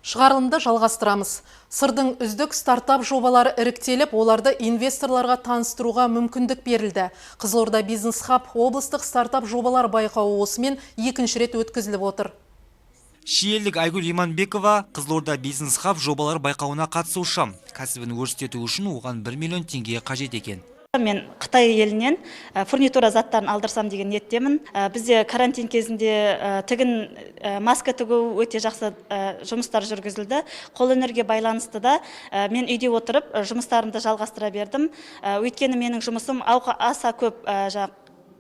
Шығарылымды жалғастырамыз. Сырдың үздік стартап жобалары іріктеліп, оларды инвесторларға таныстыруға мүмкіндік берілді. Қызылорда Бизнес Хаб облыстық стартап жобалар байқауы осымен екінші рет өткізіліп отыр. Шиелік Айгүл Иманбекова Қызылорда Бизнес Хаб жобалар байқауына қатысушы. Кәсібін өрістету үшін оған 1 миллион теңге қажет екен. Мен Қытай елінен фурнитура заттарын алдырсам деген ниеттемін. Бізде карантин кезінде тігін маска тігу өте жақсы жұмыстар жүргізілді. Қолөнерге байланысты да мен үйде отырып жұмыстарымды жалғастыра бердім. Өйткені менің жұмысым аса көп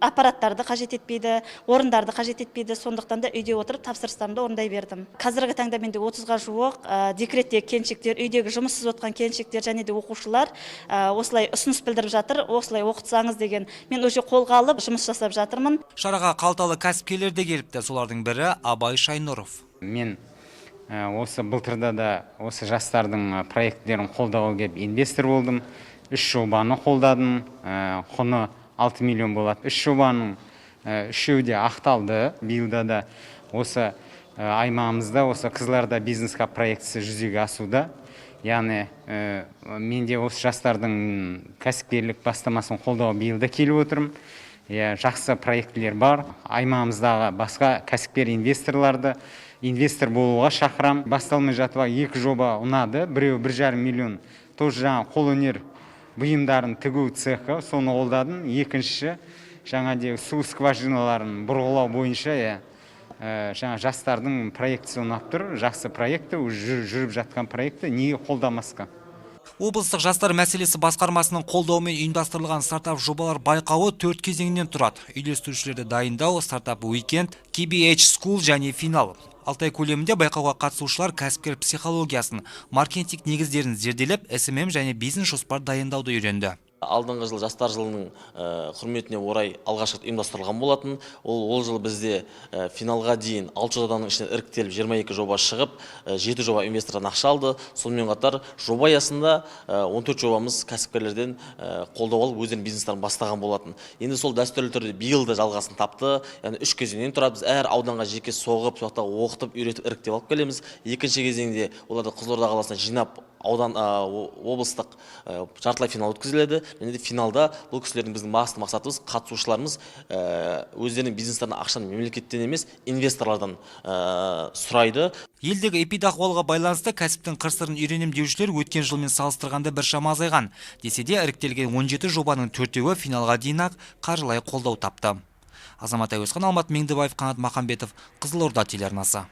аппараттарды қажет етпейді, орындарды қажет етпейді, сондықтан да үйде отырып тапсырыстарымды орындай бердім. Қазіргі таңда менде 30-ға жуық декреттегі келіншектер, үйдегі жұмыссыз отқан келіншектер және де оқушылар осылай ұсыныс білдіріп жатыр, осылай оқытсаңыз деген. Мен уже қолға алып жұмыс жасап жатырмын. Шараға қалталы кәсіпкерлер де келіпті, солардың бірі Абай Шайнұров. Мен осы былтырда да осы жастардың проекттерін қолдауға келіп инвестор болдым. 3 жобаны қолдадым, құны 6 миллион болады. 3 жобаның 3-еуі де ақталды. Биылда да осы аймағымызда осы Қызылорда Бизнес Хаб проектісі жүзеге асуда. Яғни менде осы жастардың кәсіпкерлік бастамасын қолдауға биылда келіп отырмын. Жақсы проектілер бар. Аймағымыздағы басқа кәсіпкер инвесторларды инвестор болуға шақырам. Басталмай жатып 2 жоба ұнады. Біреуі 1,5 миллион. Тоже жаңа қолөнер бұйымдарын тігу цехы, соны қолдадым. Екінші жаңа су скважиналарын бұрғылау бойынша жаңа жастардың проектісі ұнап тұр. Жақсы проекті, жүріп жатқан проекті неге қолдамасқа? Облыстық жастар мәселесі басқармасының қолдауымен ұйымдастырылған стартап жобалар байқауы 4 кезеңнен тұрады. Үйлестірушілерді дайындау, стартап уикенд, KBH School және финал. 6 ай көлемінде байқауға қатысушылар кәсіпкер психологиясын, маркетинг негіздерін зерделеп, SMM және бизнес жоспар дайындауды үйренді. Алдыңғы жыл жастар жылының құрметіне орай алғаш рет ұйымдастырылған болатын. Ол жыл бізде финалға дейін 6 жобаның ішінен іріктеліп 22 жоба шығып, 7 жоба инвестордан ақша алды. Сонымен қатар жоба аясында 14 жобамыз кәсіпкерлерден қолдау алып өздерінің бизнестерін бастаған болатын. Енді сол дәстүрлі түрде биыл да жалғасын тапты. Яғни 3 кезеңнен тұрады. Біз әр ауданға жеке соғып, оқытып, үйретіп, іріктеп алып келеміз. Екінші кезеңде оларды Қызылорда қаласына жинап облыстық жартылай финал өткізіледі. Және де финалда бұл кісілердің біздің басты мақсатымыз, қатысушыларымыз өздерінің бизнестеріне ақшаны мемлекеттен емес, инвесторлардан сұрайды. Елдегі эпидахуалға байланысты кәсіптің қыр-сырын үйренем деушілер өткен жылмен салыстырғанда біршама азайған. Десе де іріктелген 17 жобаның 4-еуі финалға дейін-ақ қаржылай қолдау тапты. Азамат Әуесхан, Алмат Меңдібаев, Қанат Махамбетов, Қызылорда телеарнасы.